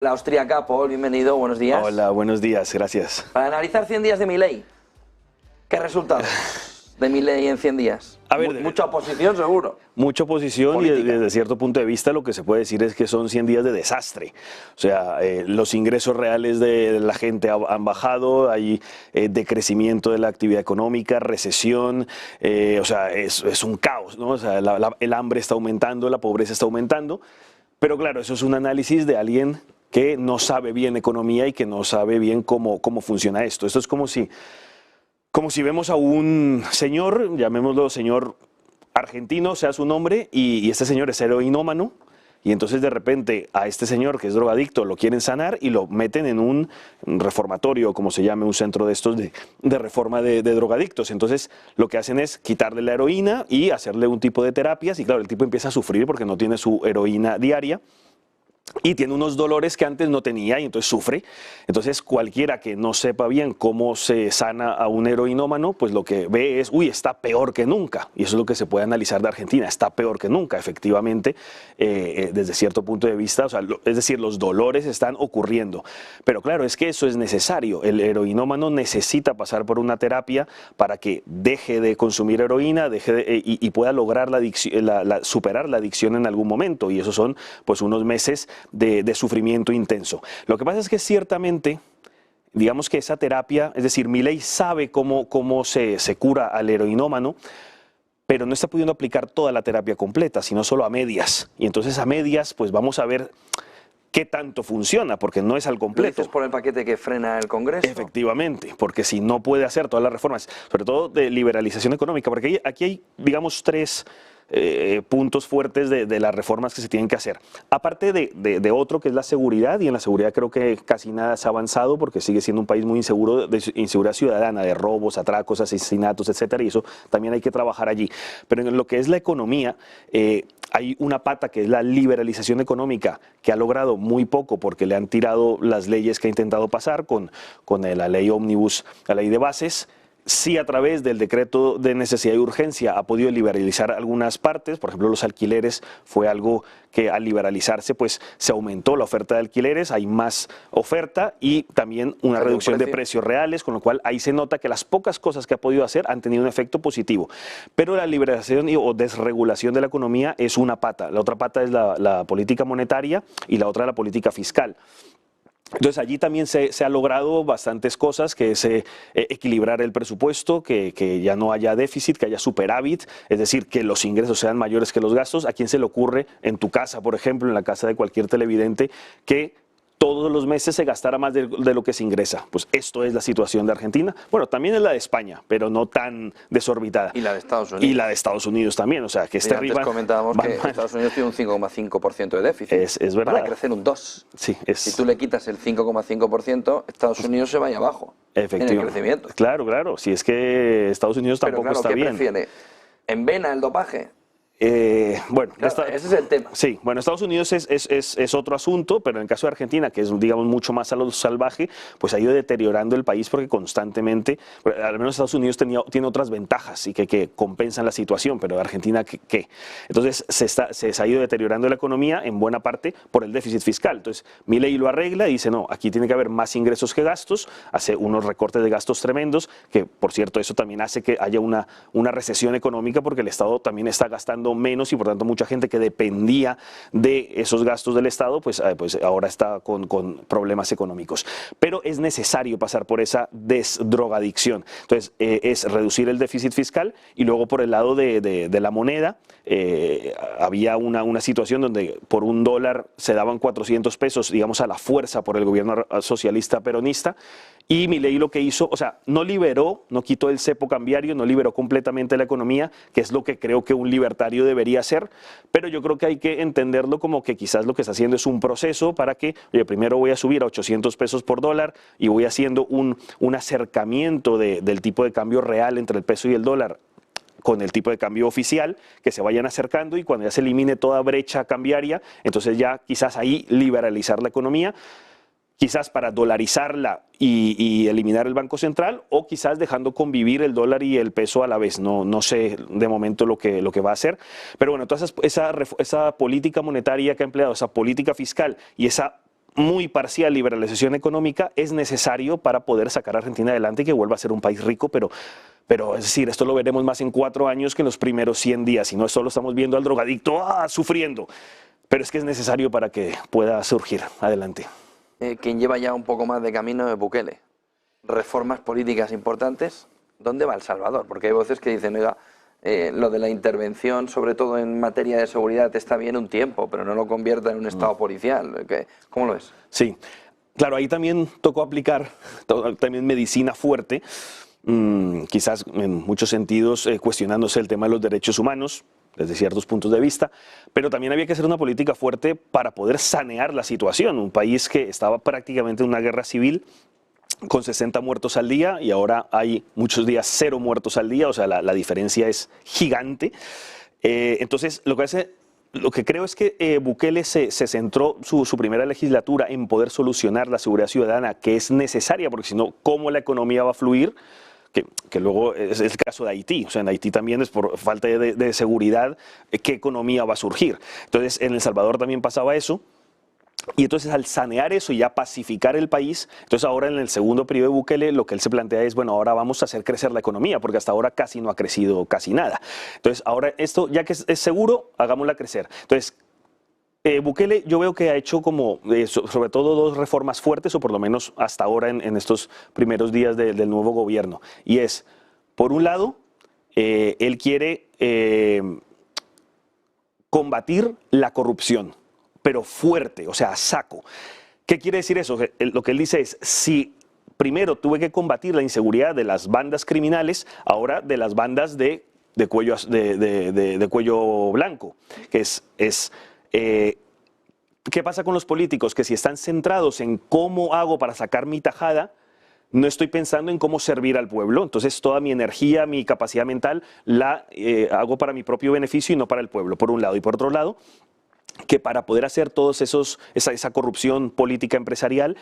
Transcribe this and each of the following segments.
La austríaca, Paul, bienvenido, buenos días. Hola, buenos días, gracias. Para analizar 100 días de Milei, ¿qué resultados de Milei en 100 días? A ver, mucha oposición, seguro. Mucha oposición Política. Y desde cierto punto de vista lo que se puede decir es que son 100 días de desastre. O sea, los ingresos reales de la gente han bajado, hay decrecimiento de la actividad económica, recesión, o sea, es un caos, ¿no? O sea, el hambre está aumentando, la pobreza está aumentando, pero claro, eso es un análisis de alguien que no sabe bien economía y que no sabe bien cómo funciona esto. Esto es como si vemos a un señor, llamémoslo señor argentino, sea su nombre, y este señor es heroinómano, y entonces de repente a este señor que es drogadicto lo quieren sanar y lo meten en un reformatorio, como se llame, un centro de estos de reforma de drogadictos. Entonces lo que hacen es quitarle la heroína y hacerle un tipo de terapias, y claro, el tipo empieza a sufrir porque no tiene su heroína diaria. Y tiene unos dolores que antes no tenía y entonces sufre. Entonces cualquiera que no sepa bien cómo se sana a un heroinómano, pues lo que ve es, uy, está peor que nunca. Y eso es lo que se puede analizar de Argentina, está peor que nunca, efectivamente, desde cierto punto de vista. O sea, es decir, los dolores están ocurriendo. Pero claro, es que eso es necesario. El heroinómano necesita pasar por una terapia para que deje de consumir heroína y pueda lograr superar la adicción en algún momento. Y esos son pues unos meses de sufrimiento intenso. Lo que pasa es que ciertamente, digamos que esa terapia, es decir, Milei sabe cómo se cura al heroinómano, pero no está pudiendo aplicar toda la terapia completa, sino solo a medias. Y entonces a medias, pues vamos a ver qué tanto funciona, porque no es al completo. ¿Lo dices por el paquete que frena el Congreso? Efectivamente, porque si no puede hacer todas las reformas, sobre todo de liberalización económica, porque aquí hay, digamos, tres puntos fuertes de las reformas que se tienen que hacer. Aparte de otro, que es la seguridad, y en la seguridad creo que casi nada se ha avanzado porque sigue siendo un país muy inseguro, de inseguridad ciudadana, de robos, atracos, asesinatos, etcétera, y eso también hay que trabajar allí. Pero en lo que es la economía, hay una pata que es la liberalización económica, que ha logrado muy poco porque le han tirado las leyes que ha intentado pasar con la ley ómnibus, la ley de bases. Sí, a través del decreto de necesidad y urgencia ha podido liberalizar algunas partes. Por ejemplo, los alquileres fue algo que al liberalizarse pues se aumentó la oferta de alquileres, hay más oferta y también una reducción de precios reales, con lo cual ahí se nota que las pocas cosas que ha podido hacer han tenido un efecto positivo. Pero la liberalización o desregulación de la economía es una pata. La otra pata es la política monetaria y la otra la política fiscal. Entonces allí también se ha logrado bastantes cosas, que es equilibrar el presupuesto, que ya no haya déficit, que haya superávit, es decir, que los ingresos sean mayores que los gastos. ¿A quién se le ocurre en tu casa, por ejemplo, en la casa de cualquier televidente, que todos los meses se gastara más de lo que se ingresa? Pues esto es la situación de Argentina. Bueno, también es la de España, pero no tan desorbitada. Y la de Estados Unidos. Y la de Estados Unidos también, o sea, que este antes comentábamos que Estados Unidos tiene un 5,5% de déficit. Es verdad. Para crecer un 2%. Sí, si tú le quitas el 5,5%, Estados Unidos se vaya abajo en el crecimiento. Claro, claro. Si es que Estados Unidos tampoco está bien. ¿Qué prefiere? ¿En vena el dopaje? Bueno, claro, ese es el tema. Sí, bueno, Estados Unidos es otro asunto, pero en el caso de Argentina, que es, digamos, mucho más a lo salvaje, pues ha ido deteriorando el país porque constantemente, al menos Estados Unidos tiene otras ventajas y que compensan la situación, pero Argentina, ¿qué? Entonces se ha ido deteriorando la economía en buena parte por el déficit fiscal. Entonces Milei lo arregla y dice, no, aquí tiene que haber más ingresos que gastos, hace unos recortes de gastos tremendos, que por cierto eso también hace que haya una recesión económica porque el Estado también está gastando menos y por tanto mucha gente que dependía de esos gastos del Estado pues ahora está con problemas económicos. Pero es necesario pasar por esa desdrogadicción. Entonces es reducir el déficit fiscal y luego por el lado de la moneda había una situación donde por $1 se daban 400 pesos, digamos, a la fuerza por el gobierno socialista peronista, y Milei lo que hizo, o sea, no quitó el cepo cambiario, no liberó completamente la economía, que es lo que creo que un libertario debería hacer, pero yo creo que hay que entenderlo como que quizás lo que está haciendo es un proceso para que, oye, primero voy a subir a 800 pesos por dólar y voy haciendo un acercamiento del tipo de cambio real entre el peso y el dólar con el tipo de cambio oficial, que se vayan acercando y cuando ya se elimine toda brecha cambiaria, entonces ya quizás ahí liberalizar la economía, quizás para dolarizarla y eliminar el Banco Central, o quizás dejando convivir el dólar y el peso a la vez. No sé de momento lo que va a hacer, pero bueno, toda esa política monetaria que ha empleado, esa política fiscal y esa muy parcial liberalización económica es necesario para poder sacar a Argentina adelante y que vuelva a ser un país rico, pero es decir, esto lo veremos más en 4 años que en los primeros 100 días, y no solo estamos viendo al drogadicto sufriendo, pero es que es necesario para que pueda surgir adelante. Quien lleva ya un poco más de camino es Bukele. Reformas políticas importantes. ¿Dónde va El Salvador? Porque hay voces que dicen, oiga, lo de la intervención, sobre todo en materia de seguridad, está bien un tiempo, pero no lo convierta en un estado policial. ¿Cómo lo ves? Sí, claro, ahí también tocó aplicar también medicina fuerte, quizás en muchos sentidos cuestionándose el tema de los derechos humanos desde ciertos puntos de vista, pero también había que hacer una política fuerte para poder sanear la situación. Un país que estaba prácticamente en una guerra civil, con 60 muertos al día, y ahora hay muchos días 0 muertos al día, o sea, la diferencia es gigante. Entonces, lo que creo es que Bukele se centró su primera legislatura en poder solucionar la seguridad ciudadana, que es necesaria, porque si no, ¿cómo la economía va a fluir? Que luego es el caso de Haití. O sea, en Haití también es por falta de seguridad, ¿qué economía va a surgir? Entonces, en El Salvador también pasaba eso. Y entonces, al sanear eso y ya pacificar el país, entonces ahora en el segundo periodo de Bukele lo que él se plantea es, bueno, ahora vamos a hacer crecer la economía, porque hasta ahora casi no ha crecido casi nada. Entonces, ahora esto, ya que es seguro, hagámosla crecer. Entonces, Bukele yo veo que ha hecho como, sobre todo 2 reformas fuertes, o por lo menos hasta ahora en estos primeros días del nuevo gobierno. Y es, por un lado, él quiere combatir la corrupción, pero fuerte, o sea, a saco. ¿Qué quiere decir eso? Lo que él dice es, si primero tuve que combatir la inseguridad de las bandas criminales, ahora de las bandas de cuello blanco, que ¿qué pasa con los políticos? Que si están centrados en cómo hago para sacar mi tajada, no estoy pensando en cómo servir al pueblo. Entonces toda mi energía, mi capacidad mental la hago para mi propio beneficio y no para el pueblo, por un lado. Y por otro lado, que para poder hacer todos esa corrupción política empresarial,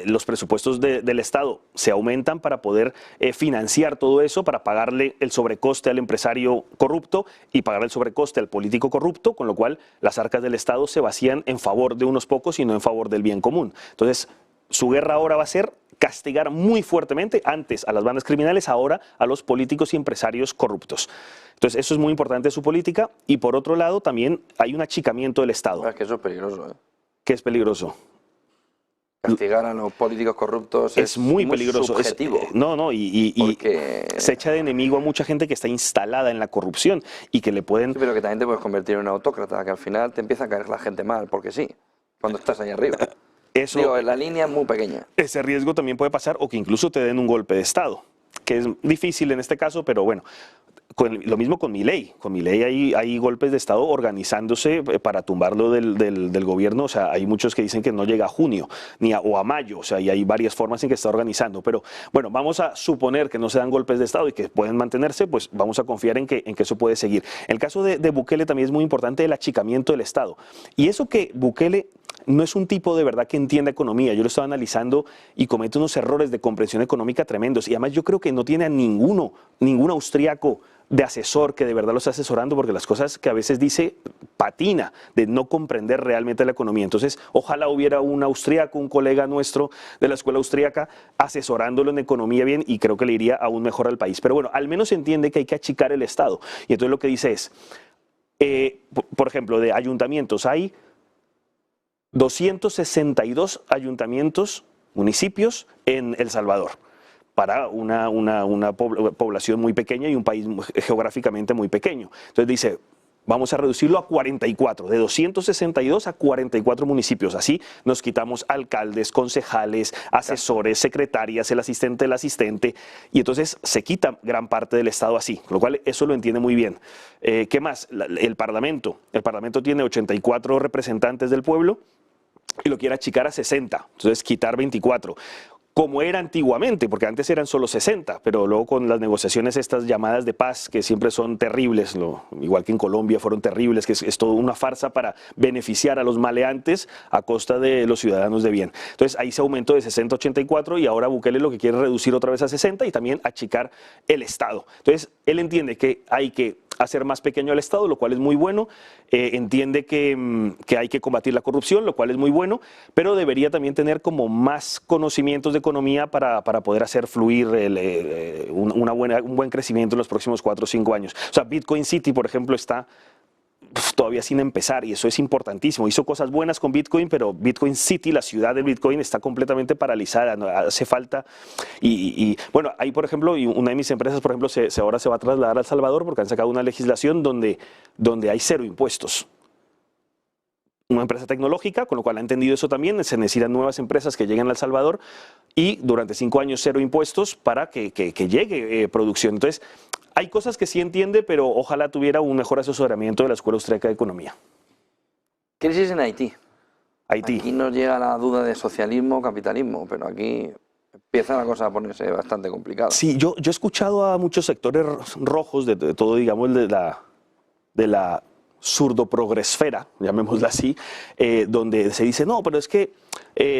los presupuestos del Estado se aumentan para poder financiar todo eso, para pagarle el sobrecoste al empresario corrupto y pagar el sobrecoste al político corrupto, con lo cual las arcas del Estado se vacían en favor de unos pocos y no en favor del bien común. Entonces, su guerra ahora va a ser castigar muy fuertemente, antes a las bandas criminales, ahora a los políticos y empresarios corruptos. Entonces, eso es muy importante de su política. Y por otro lado, también hay un achicamiento del Estado. Es que eso es peligroso, ¿eh? ¿Qué es peligroso? Castigar a los políticos corruptos es muy peligroso. Subjetivo. Y se echa de enemigo a mucha gente que está instalada en la corrupción y que le pueden... Sí, pero que también te puedes convertir en un autócrata, que al final te empieza a caer la gente mal, porque sí, cuando estás ahí arriba. Digo, la línea es muy pequeña. Ese riesgo también puede pasar, o que incluso te den un golpe de Estado, que es difícil en este caso, pero bueno. Lo mismo con Milei. Con Milei hay golpes de Estado organizándose para tumbarlo del gobierno. O sea, hay muchos que dicen que no llega a junio o a mayo. O sea, y hay varias formas en que está organizando. Pero bueno, vamos a suponer que no se dan golpes de Estado y que pueden mantenerse, pues vamos a confiar en que eso puede seguir. El caso de Bukele también es muy importante, el achicamiento del Estado. Y eso que Bukele no es un tipo de verdad que entienda economía. Yo lo estaba analizando y comete unos errores de comprensión económica tremendos. Y además yo creo que no tiene a ningún austríaco de asesor que de verdad lo está asesorando, porque las cosas que a veces dice patina de no comprender realmente la economía. Entonces, ojalá hubiera un austríaco, un colega nuestro de la escuela austríaca asesorándolo en economía bien, y creo que le iría aún mejor al país. Pero bueno, al menos entiende que hay que achicar el Estado. Y entonces lo que dice es, por ejemplo, de ayuntamientos, hay 262 ayuntamientos, municipios en El Salvador, para una población muy pequeña y un país geográficamente muy pequeño. Entonces dice, vamos a reducirlo a 44, de 262 a 44 municipios. Así nos quitamos alcaldes, concejales, asesores, secretarias, el asistente del asistente, y entonces se quita gran parte del Estado así, con lo cual eso lo entiende muy bien. ¿Qué más? El Parlamento tiene 84 representantes del pueblo y lo quiere achicar a 60, entonces quitar 24. como era antiguamente, porque antes eran solo 60, pero luego con las negociaciones estas llamadas de paz, que siempre son terribles, igual que en Colombia fueron terribles, que es toda una farsa para beneficiar a los maleantes a costa de los ciudadanos de bien. Entonces ahí se aumentó de 60 a 84 y ahora Bukele lo que quiere es reducir otra vez a 60 y también achicar el Estado. Entonces él entiende que hay que hacer más pequeño al Estado, lo cual es muy bueno, entiende que hay que combatir la corrupción, lo cual es muy bueno, pero debería también tener como más conocimientos de economía para poder hacer fluir un buen crecimiento en los próximos 4 o 5 años. O sea, Bitcoin City, por ejemplo, está todavía sin empezar y eso es importantísimo. Hizo cosas buenas con Bitcoin, pero Bitcoin City, la ciudad del Bitcoin, está completamente paralizada, ¿no? Hace falta bueno, ahí por ejemplo, y una de mis empresas, por ejemplo, ahora se va a trasladar a El Salvador porque han sacado una legislación donde hay 0 impuestos. Una empresa tecnológica, con lo cual ha entendido eso también, se necesitan nuevas empresas que lleguen a El Salvador y durante 5 años 0 impuestos para que llegue producción. Entonces, hay cosas que sí entiende, pero ojalá tuviera un mejor asesoramiento de la Escuela Austríaca de Economía. Crisis en Haití. Haití. Aquí nos llega la duda de socialismo o capitalismo, pero aquí empieza la cosa a ponerse bastante complicada. Sí, yo he escuchado a muchos sectores rojos de todo, digamos, de la surdo-progresfera, llamémosla así, donde se dice, no, pero es que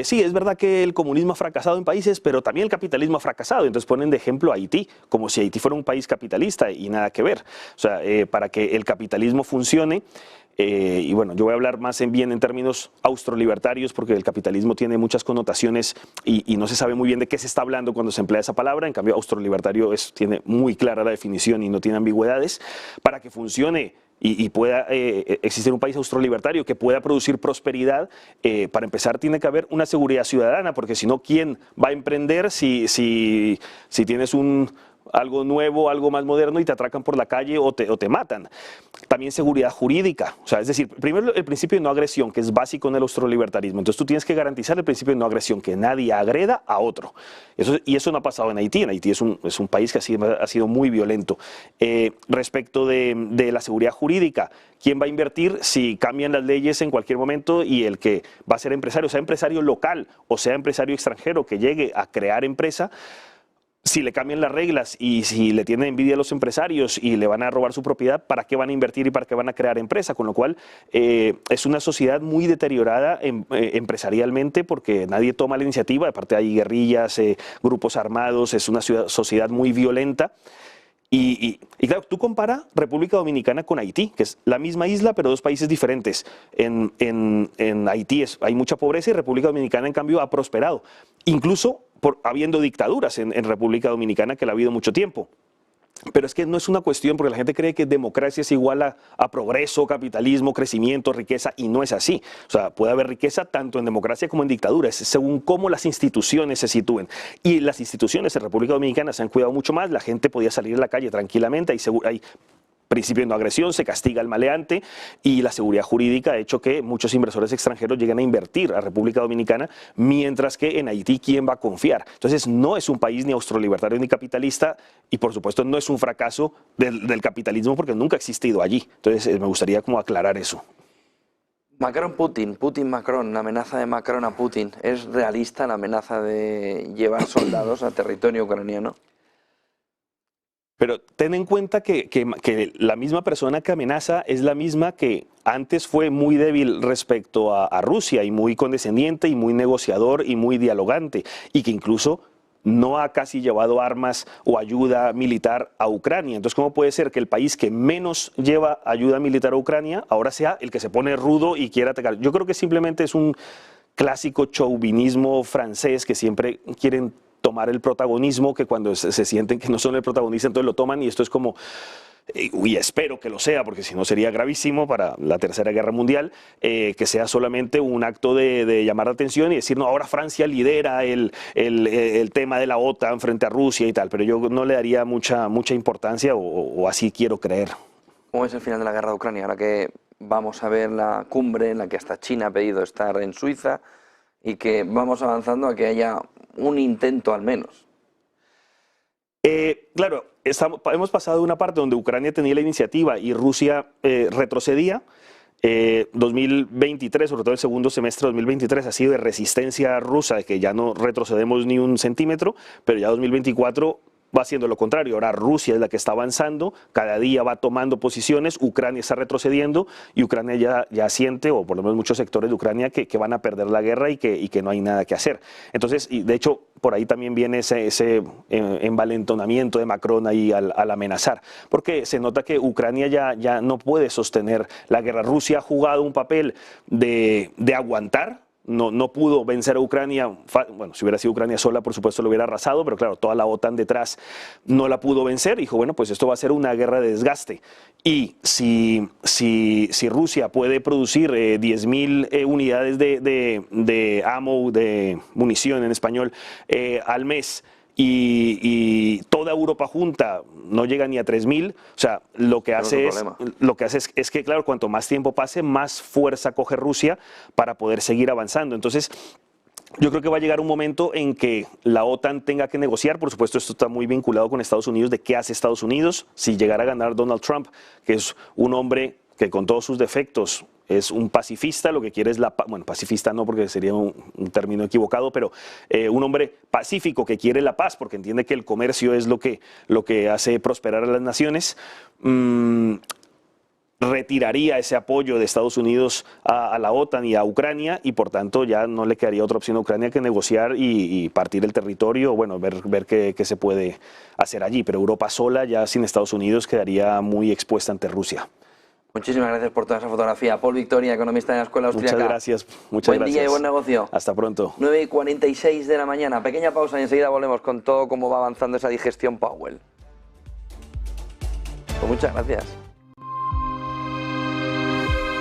sí, es verdad que el comunismo ha fracasado en países, pero también el capitalismo ha fracasado. Entonces ponen de ejemplo a Haití, como si Haití fuera un país capitalista y nada que ver. O sea, para que el capitalismo funcione, y bueno, yo voy a hablar más bien en términos austrolibertarios porque el capitalismo tiene muchas connotaciones y no se sabe muy bien de qué se está hablando cuando se emplea esa palabra. En cambio, austrolibertario tiene muy clara la definición y no tiene ambigüedades. Para que funcione y pueda existir un país austrolibertario que pueda producir prosperidad, para empezar tiene que haber una seguridad ciudadana, porque si no, ¿quién va a emprender si tienes algo nuevo, algo más moderno y te atracan por la calle o te matan? También seguridad jurídica, o sea, es decir, primero el principio de no agresión, que es básico en el austrolibertarismo. Entonces tú tienes que garantizar el principio de no agresión, que nadie agreda a otro. Y eso no ha pasado en Haití. En Haití es un país que ha sido muy violento. Respecto de la seguridad jurídica, ¿quién va a invertir si cambian las leyes en cualquier momento y el que va a ser empresario, sea empresario local o sea empresario extranjero que llegue a crear empresa, si le cambian las reglas y si le tienen envidia a los empresarios y le van a robar su propiedad, ¿para qué van a invertir y para qué van a crear empresa? Con lo cual es una sociedad muy deteriorada empresarialmente porque nadie toma la iniciativa, aparte hay guerrillas, grupos armados, es una sociedad muy violenta. Y claro, tú compara República Dominicana con Haití, que es la misma isla, pero 2 países diferentes. En Haití hay mucha pobreza y República Dominicana, en cambio, ha prosperado. Incluso habiendo dictaduras en República Dominicana, que la ha habido mucho tiempo. Pero es que no es una cuestión, porque la gente cree que democracia es igual a progreso, capitalismo, crecimiento, riqueza, y no es así. O sea, puede haber riqueza tanto en democracia como en dictadura, es según cómo las instituciones se sitúen. Y las instituciones en República Dominicana se han cuidado mucho más, la gente podía salir a la calle tranquilamente, hay principio de no agresión, se castiga al maleante y la seguridad jurídica ha hecho que muchos inversores extranjeros lleguen a invertir a República Dominicana, mientras que en Haití, ¿quién va a confiar? Entonces, no es un país ni austrolibertario ni capitalista y, por supuesto, no es un fracaso del capitalismo porque nunca ha existido allí. Entonces, me gustaría como aclarar eso. Macron-Putin, Putin-Macron, la amenaza de Macron a Putin, ¿es realista la amenaza de llevar soldados a territorio ucraniano? Pero ten en cuenta que la misma persona que amenaza es la misma que antes fue muy débil respecto a Rusia y muy condescendiente y muy negociador y muy dialogante y que incluso no ha casi llevado armas o ayuda militar a Ucrania. Entonces, ¿cómo puede ser que el país que menos lleva ayuda militar a Ucrania ahora sea el que se pone rudo y quiera atacar? Yo creo que simplemente es un clásico chauvinismo francés que siempre quieren tomar el protagonismo, que cuando se sienten que no son el protagonista, entonces lo toman y esto es como, y espero que lo sea, porque si no sería gravísimo para la Tercera Guerra Mundial, que sea solamente un acto de llamar la atención y decir, no, ahora Francia lidera el tema de la OTAN frente a Rusia y tal, pero yo no le daría mucha importancia o así quiero creer. ¿Cómo es el final de la guerra de Ucrania? Ahora que vamos a ver la cumbre en la que hasta China ha pedido estar en Suiza y que vamos avanzando a que haya un intento al menos. Claro, hemos pasado de una parte donde Ucrania tenía la iniciativa y Rusia retrocedía 2023, sobre todo el segundo semestre de 2023, ha sido de resistencia rusa, de que ya no retrocedemos ni un centímetro, pero ya 2024 va haciendo lo contrario. Ahora Rusia es la que está avanzando, cada día va tomando posiciones, Ucrania está retrocediendo y Ucrania ya siente, o por lo menos muchos sectores de Ucrania, que van a perder la guerra y que no hay nada que hacer. Entonces, y de hecho, por ahí también viene ese envalentonamiento de Macron ahí al amenazar, porque se nota que Ucrania ya no puede sostener la guerra. Rusia ha jugado un papel de aguantar. No pudo vencer a Ucrania. Bueno, si hubiera sido Ucrania sola, por supuesto lo hubiera arrasado, pero claro, toda la OTAN detrás no la pudo vencer. Dijo, bueno, pues esto va a ser una guerra de desgaste. Y si Rusia puede producir 10.000 unidades de ammo, de munición en español, al mes, y toda Europa junta no llega ni a 3.000, o sea, lo que hace es que, claro, cuanto más tiempo pase, más fuerza coge Rusia para poder seguir avanzando. Entonces, yo creo que va a llegar un momento en que la OTAN tenga que negociar. Por supuesto, esto está muy vinculado con Estados Unidos, de qué hace Estados Unidos si llegara a ganar Donald Trump, que es un hombre que con todos sus defectos es un pacifista, lo que quiere es la paz. Bueno, pacifista no, porque sería un término equivocado, pero un hombre pacífico que quiere la paz, porque entiende que el comercio es lo que hace prosperar a las naciones. Retiraría ese apoyo de Estados Unidos a la OTAN y a Ucrania, y por tanto ya no le quedaría otra opción a Ucrania que negociar y partir el territorio, bueno, ver qué se puede hacer allí. Pero Europa sola, ya sin Estados Unidos, quedaría muy expuesta ante Rusia. Muchísimas gracias por toda esa fotografía. Paul Victoria, economista de la Escuela Austriaca. Muchas gracias. Buen día y buen negocio. Hasta pronto. 9:46 de la mañana. Pequeña pausa y enseguida volvemos con todo cómo va avanzando esa digestión Powell. Pues muchas gracias.